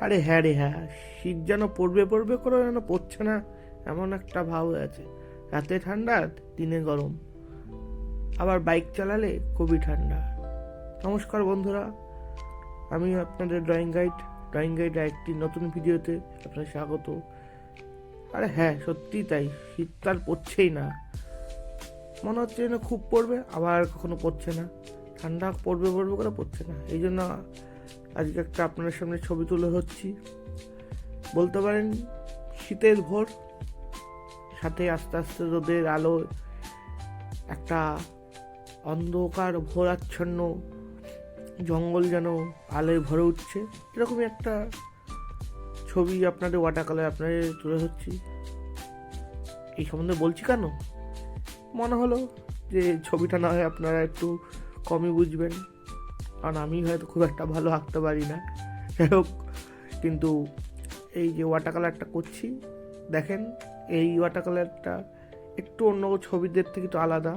আরে হ্যাঁ রে হ্যাঁ, শীত যেন পড়বে পড়বে করে যেন পড়ছে না, এমন একটা ভাব হয়ে আছে। রাতে ঠান্ডা, দিনে গরম, আবার বাইক চালালে খুবই ঠান্ডা। নমস্কার বন্ধুরা, আমি আপনাদের ড্রয়িং গাইড একটি নতুন ভিডিওতে আপনাদের স্বাগত। আরে হ্যাঁ, সত্যি তাই, শীতকাল পড়ছেই না, মনে হচ্ছে যেন খুব পড়বে, আবার কখনো পড়ছে না, ঠান্ডা পড়বে পড়বে করে পড়ছে না। এই জন্য আজকে একটা আপনাদের সামনে ছবি তুলে হচ্ছি। বলতে পারেন শীতের ভোর, সাথে আস্তে আস্তে রোদের আলো, একটা অন্ধকার ভোরাচ্ছন্ন জঙ্গল যেন আলোয় ভরে উঠছে, এরকমই একটা ছবি আপনাদের ওয়াটার কালার আপনাদের তুলে ধরছি। এই সম্বন্ধে বলছি কেন, মনে হলো যে ছবিটা না হয় আপনারা একটু কমই বুঝবেন, কারণ আমি হয়তো খুব একটা ভালো আঁকতে পারি না। যাই হোক, কিন্তু এই যে ওয়াটার কালারটা করছি, দেখেন এই ওয়াটার কালারটা একটু অন্য ছবিদের থেকে একটু আলাদা।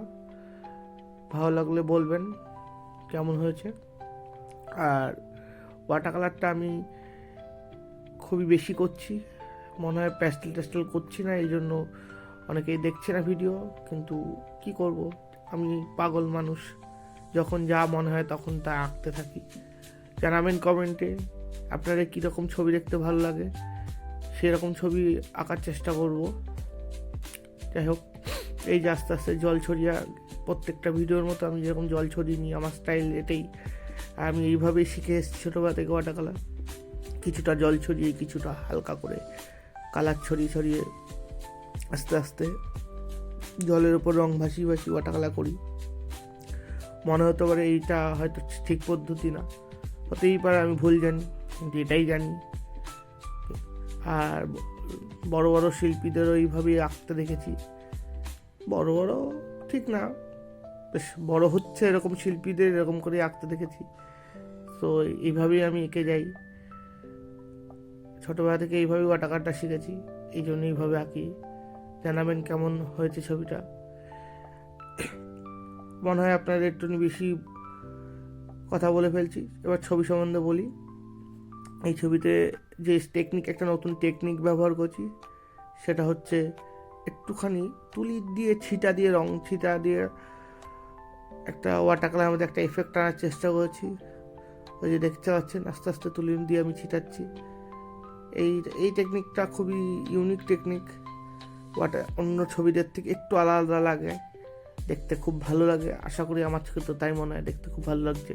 ভালো লাগলে বলবেন কেমন হয়েছে। আর ওয়াটার কালারটা আমি খুবই বেশি করছি, মনে হয় প্যাস্টেল ট্যাস্টেল করছি না, এই জন্য অনেকেই দেখছে না ভিডিও। কিন্তু কি করব, আমি পাগল মানুষ, যখন যা মনে হয় তখন তা আঁকতে থাকি। জানাবেন কমেন্টে আপনাদের কীরকম ছবি দেখতে ভালো লাগে, সেরকম ছবি আঁকার চেষ্টা করব। যাই হোক, এই যে আস্তে আস্তে জল ছড়িয়ে, প্রত্যেকটা ভিডিওর মতো আমি যেরকম জল ছড়িয়ে নিই, আমার স্টাইল এটাই। আমি এইভাবেই শিখে এসেছি ছোটোবেলা থেকে ওয়াটার কালার, কিছুটা জল ছড়িয়ে কিছুটা হালকা করে কালার ছড়িয়ে ছড়িয়ে আস্তে আস্তে জলের ওপর রং ভাসিয়ে ভাসিয়ে ওয়াটার কালার করি। মনে হতে পারে এইটা হয়তো ঠিক পদ্ধতি না, হতেই পারে আমি ভুল জানি, কিন্তু এটাই জানি। আর বড় বড় শিল্পীদেরও এইভাবেই আঁকতে দেখেছি, বড় বড় ঠিক না, বেশ বড় হচ্ছে এরকম শিল্পীদের এরকম করে আঁকতে দেখেছি। তো এইভাবেই আমি এঁকে যাই, ছোটোবেলা থেকে এইভাবেই ওয়াটার কালারটা শিখেছি, এই জন্য এইভাবে আঁকি। জানাবেন কেমন হয়েছে ছবিটা। মনে হয় আপনাদের একটু বেশি কথা বলে ফেলছি, এবার ছবি সম্বন্ধে বলি। এই ছবিতে যে টেকনিক, একটা নতুন টেকনিক ব্যবহার করছি, সেটা হচ্ছে একটুখানি তুলি দিয়ে ছিটা দিয়ে রং ছিটা দিয়ে একটা ওয়াটার কালারের মধ্যে একটা এফেক্ট আনার চেষ্টা করেছি। ওই যে দেখতে পাচ্ছেন, আস্তে আস্তে তুলি দিয়ে আমি ছিটাচ্ছি। এই এই টেকনিকটা খুবই ইউনিক টেকনিক, অন্য ছবিদের থেকে একটু আলাদা লাগে, দেখতে খুব ভালো লাগে। আশা করি আমার থেকে তো তাই মনে হয়, দেখতে খুব ভালো লাগছে।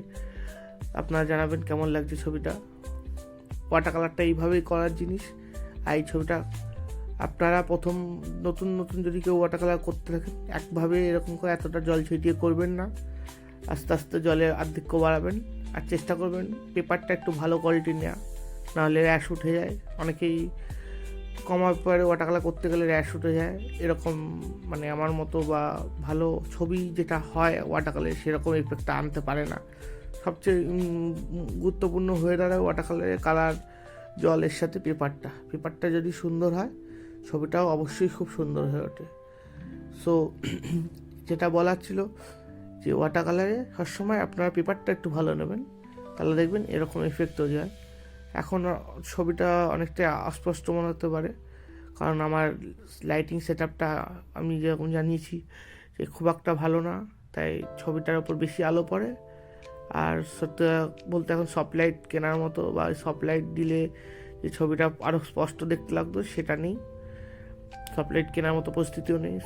আপনারা জানাবেন কেমন লাগছে ছবিটা। ওয়াটার কালারটা এইভাবেই করার জিনিস। আর এই ছবিটা আপনারা প্রথম নতুন নতুন যদি কেউ ওয়াটার কালার করতে থাকেন, একভাবে এরকম করে এতটা জল ছিটিয়ে করবেন না, আস্তে আস্তে জলের আধিক্য বাড়াবেন। আর চেষ্টা করবেন পেপারটা একটু ভালো কোয়ালিটি নেওয়া, নাহলে র্যাশ উঠে যায়। অনেকেই কমা পেপারে ওয়াটার কালার করতে গেলে র্যাশ উঠে যায়, এরকম মানে আমার মতো বা ভালো ছবি যেটা হয় ওয়াটার কালারে সেরকম এফেক্টটা আনতে পারে না। সবচেয়ে গুরুত্বপূর্ণ হয়ে দাঁড়ায় ওয়াটার কালারের কালার, জলের সাথে পেপারটা যদি সুন্দর হয়, ছবিটাও অবশ্যই খুব সুন্দর হয়ে ওঠে। সো যেটা বলার ছিল যে ওয়াটার কালারে সবসময় আপনারা পেপারটা একটু ভালো নেবেন, তাহলে দেখবেন এরকম এফেক্ট তৈরি হয়। এখন ছবিটা অনেকটা অস্পষ্ট মনে হতে পারে, কারণ আমার লাইটিং সেট আপটা আমি যেরকম জানিয়েছি যে খুব একটা ভালো না, তাই ছবিটার ওপর বেশি আলো পড়ে। আর সত্যি বলতে এখন সফট লাইট কেনার মতো বা সফট লাইট দিলে যে ছবিটা আরও স্পষ্ট দেখতে লাগতো, সেটা নেই, সফট লাইট কেনার মতো পরিস্থিতিও নেই।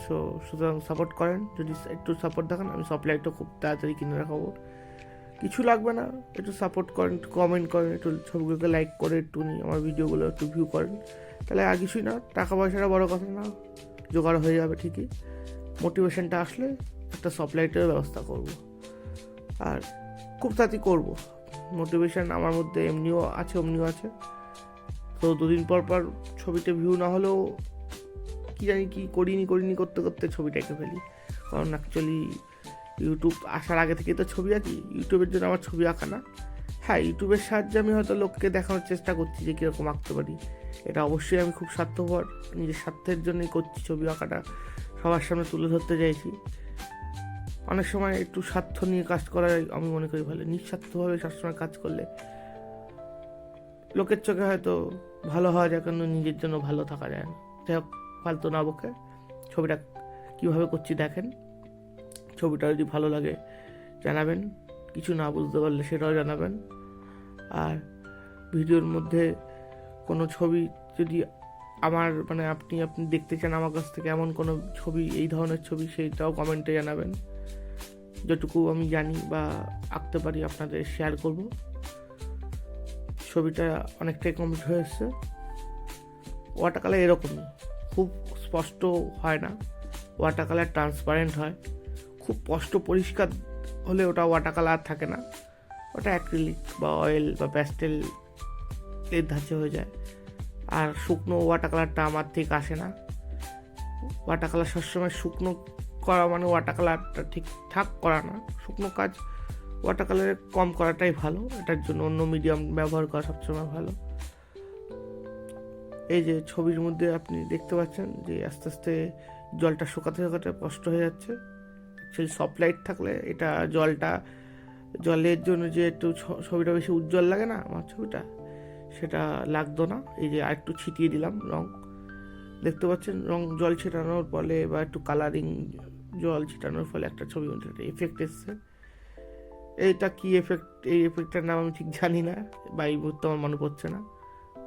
সুতরাং সাপোর্ট করেন, যদি একটু সাপোর্ট দেখান, আমি সফট লাইটও খুব তাড়াতাড়ি কিনে রাখাবো। কিছু লাগবে না, একটু সাপোর্ট করেন, একটু কমেন্ট করেন, একটু ছবিগুলোকে লাইক করে একটু আমার ভিডিওগুলো একটু ভিউ করেন, তাহলে আর কিছুই না, টাকা পয়সাটা বড় কথা না, জোগাড় হয়ে যাবে ঠিকই। মোটিভেশনটা আসলে একটা সফট লাইটের ব্যবস্থা করব, আর খুব তাড়াতাড়ি করবো। মোটিভেশন আমার মধ্যে এমনিও আছে অমনিও আছে। তো দুদিন পর পর ছবিতে ভিউ না হলেও কী জানি কী করিনি করতে করতে ছবিটা এঁকে ফেলি। কারণ অ্যাকচুয়ালি ইউটিউব আসার আগে থেকে তো ছবি আঁকি, ইউটিউবের জন্য আমার ছবি আঁকা না। হ্যাঁ, ইউটিউবের সাহায্যে আমি হয়তো লোককে দেখানোর চেষ্টা করছি যে কীরকম আঁকতে পারি, এটা অবশ্যই আমি খুব স্বার্থপর, নিজের স্বার্থের জন্যই করছি ছবি আঁকাটা, সবার সামনে তুলে ধরতে চাইছি। অনেক সময় একটু স্বার্থ নিয়ে কাজ করাই আমি মনে করি ভালো, নিঃস্বার্থভাবে সবসময় কাজ করলে লোকের চোখে হয়তো ভালো হওয়া যায়, কিন্তু নিজের জন্য ভালো থাকা যায় না। যাই হোক, ফালতু না বকে ছবিটা কীভাবে করছি দেখেন। ছবিটা যদি ভালো লাগে জানাবেন, কিছু না বুঝতে পারলে সেটাও জানাবেন। আর ভিডিওর মধ্যে কোনো ছবি যদি আমার মানে আপনি দেখতে চান আমার কাছ থেকে, এমন কোনো ছবি, এই ধরনের ছবি, সেইটাও কমেন্টে জানাবেন। যেটুকু আমি জানি বা আঁকতে পারি আপনাদের শেয়ার করব। ছবিটা অনেকটাই কমপ্লিট হয়ে এসছে। ওয়াটার কালার এরকমই, খুব স্পষ্ট হয় না, ওয়াটার কালার ট্রান্সপারেন্ট হয়। খুব স্পষ্ট পরিষ্কার হলে ওটা ওয়াটার কালার থাকে না, ওটা অ্যাক্রিলিক বা অয়েল বা প্যাস্টেল এর ধাঁচে হয়ে যায়। আর শুকনো ওয়াটার কালারটা আমার থেকে আসে না। ওয়াটার কালার সবসময় শুকনো করা মানে ওয়াটার কালারটা ঠিকঠাক করা না, শুকনো কাজ ওয়াটার কালারে কম করাটাই ভালো। এটার জন্য অন্য মিডিয়াম ব্যবহার করা সবসময় ভালো। এই যে ছবির মধ্যে আপনি দেখতে পাচ্ছেন যে আস্তে আস্তে জলটা শুকাতে শুকাতে স্পষ্ট হয়ে যাচ্ছে। অ্যাকচুয়ালি সফট লাইট থাকলে এটা জলের জন্য যে একটু ছবিটা বেশি উজ্জ্বল লাগে না, আমার ছবিটা সেটা লাগতো না। এই যে আরেকটু ছিটিয়ে দিলাম রং, দেখতে পাচ্ছেন রং জল ছিটানোর ফলে বা একটু কালারিং জল ছিটানোর ফলে একটা ছবির মধ্যে একটা এফেক্ট এসছে। এইটা কি এফেক্ট, এই এফেক্টটার নাম আমি ঠিক জানি না বা এই মুহূর্তে আমার মনে পড়ছে না,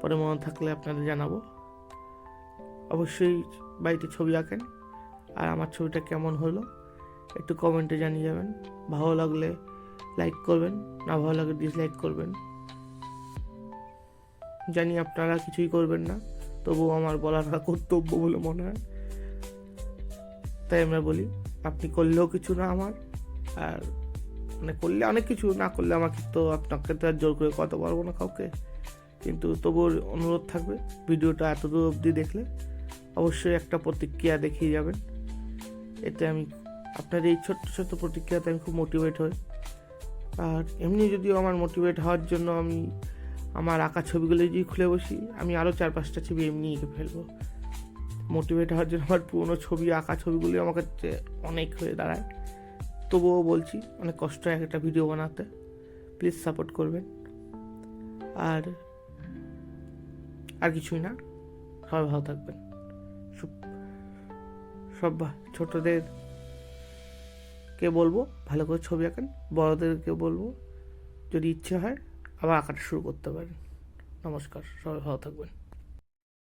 পরে মনে থাকলে আপনাদের জানাবো। অবশ্যই বাড়িতে ছবি আঁকেন, আর আমার ছবিটা কেমন হলো একটু কমেন্টে জানিয়ে যাবেন। ভালো লাগলে লাইক করবেন, না ভালো লাগলে ডিসলাইক করবেন। জানি আপনারা কিছুই করবেন না, তবুও আমার বলাটা কর্তব্য বলে মনে হয়, তাই আমরা বলি। আপনি করলেও কিছু না আমার, আর মানে করলে অনেক কিছু, না করলে আমাকে তো আপনাকে তো আর জোর করে কথা পারবো না কাউকে। কিন্তু তবুও অনুরোধ থাকবে, ভিডিওটা এতদূর অবধি দেখলে অবশ্যই একটা প্রতিক্রিয়া দেখিয়ে যাবেন। এতে আমি আপনার এই ছোট্ট ছোট্ট প্রতিক্রিয়াতে আমি খুব মোটিভেট হই। আর এমনি যদিও আমার মোটিভেট হওয়ার জন্য আমি আমার আঁকা ছবিগুলো যদি খুলে বসি, আমি আরও 4-5টা ছবি এমনি এঁকে ফেলবো। মোটিভেট হওয়ার জন্য আমার পুরোনো ছবি, আঁকা ছবিগুলি আমার কাছে অনেক হয়ে দাঁড়ায়। তবুও বলছি, অনেক কষ্ট হয় একটা ভিডিও বানাতে। প্লিজ সাপোর্ট করবেন। আর কিছুই না, সবাই ভালো থাকবেন। সব ছোটদেরকে বলবো ভালো করে ছবি আঁকেন, বড়দেরকে বলবো যদি ইচ্ছে হয় আবার আঁকাটা শুরু করতে পারেন। নমস্কার, সবাই ভালো থাকবেন।